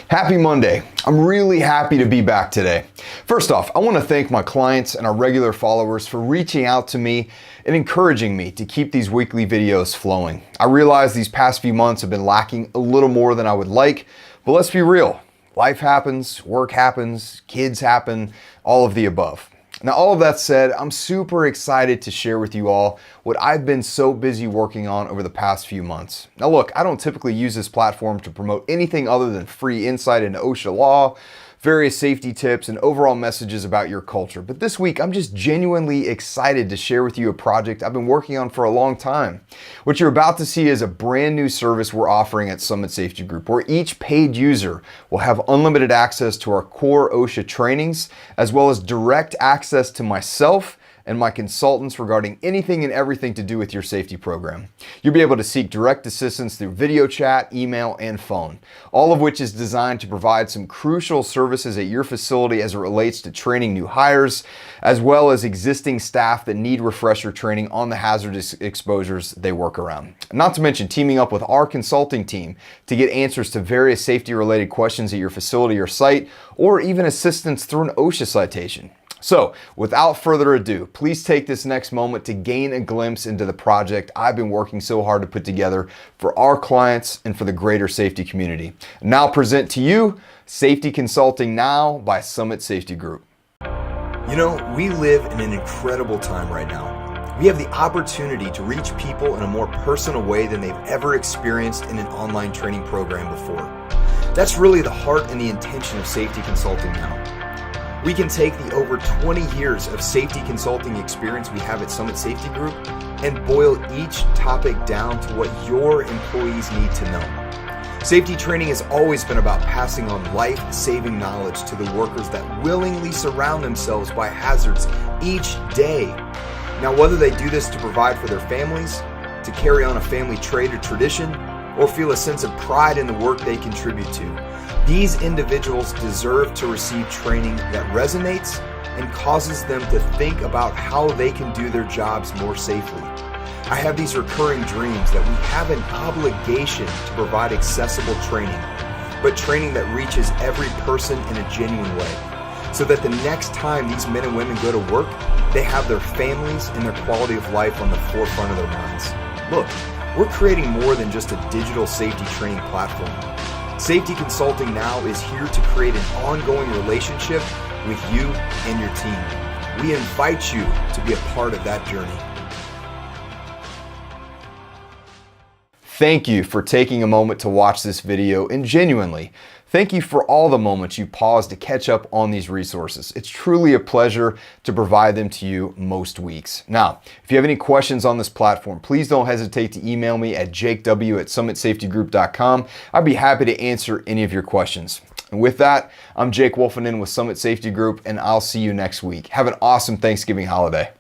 Happy Monday. I'm really happy to be back today. First off, I want to thank my clients and our regular followers for reaching out to me and encouraging me to keep these weekly videos flowing. I realize these past few months have been lacking a little more than I would like, but let's be real. Life happens, work happens, kids happen, all of the above. Now, all of that said, I'm super excited to share with you all what I've been so busy working on over the past few months. Now look, I don't typically use this platform to promote anything other than free insight into OSHA law, various safety tips, and overall messages about your culture. But this week, I'm just genuinely excited to share with you a project I've been working on for a long time. What you're about to see is a brand new service we're offering at Summit Safety Group, where each paid user will have unlimited access to our core OSHA trainings, as well as direct access to myself and my consultants regarding anything and everything to do with your safety program. You'll be able to seek direct assistance through video chat, email, and phone, all of which is designed to provide some crucial services at your facility as it relates to training new hires, as well as existing staff that need refresher training on the hazardous exposures they work around. Not to mention teaming up with our consulting team to get answers to various safety-related questions at your facility or site, or even assistance through an OSHA citation. So, without further ado, please take this next moment to gain a glimpse into the project I've been working so hard to put together for our clients and for the greater safety community. Now present to you, Safety Consulting Now by Summit Safety Group. You know, we live in an incredible time right now. We have the opportunity to reach people in a more personal way than they've ever experienced in an online training program before. That's really the heart and the intention of Safety Consulting Now. We can take the over 20 years of safety consulting experience we have at Summit Safety Group and boil each topic down to what your employees need to know. Safety training has always been about passing on life-saving knowledge to the workers that willingly surround themselves by hazards each day. Now, whether they do this to provide for their families, to carry on a family trade or tradition, or feel a sense of pride in the work they contribute to, these individuals deserve to receive training that resonates and causes them to think about how they can do their jobs more safely. I have these recurring dreams that we have an obligation to provide accessible training, but training that reaches every person in a genuine way, so that the next time these men and women go to work, they have their families and their quality of life on the forefront of their minds. Look, we're creating more than just a digital safety training platform. Safety Consulting Now is here to create an ongoing relationship with you and your team. We invite you to be a part of that journey. Thank you for taking a moment to watch this video, and genuinely, thank you for all the moments you paused to catch up on these resources. It's truly a pleasure to provide them to you most weeks. Now, if you have any questions on this platform, please don't hesitate to email me at jakew@summitsafetygroup.com. I'd be happy to answer any of your questions. And with that, I'm Jake Wolfenden with Summit Safety Group, and I'll see you next week. Have an awesome Thanksgiving holiday.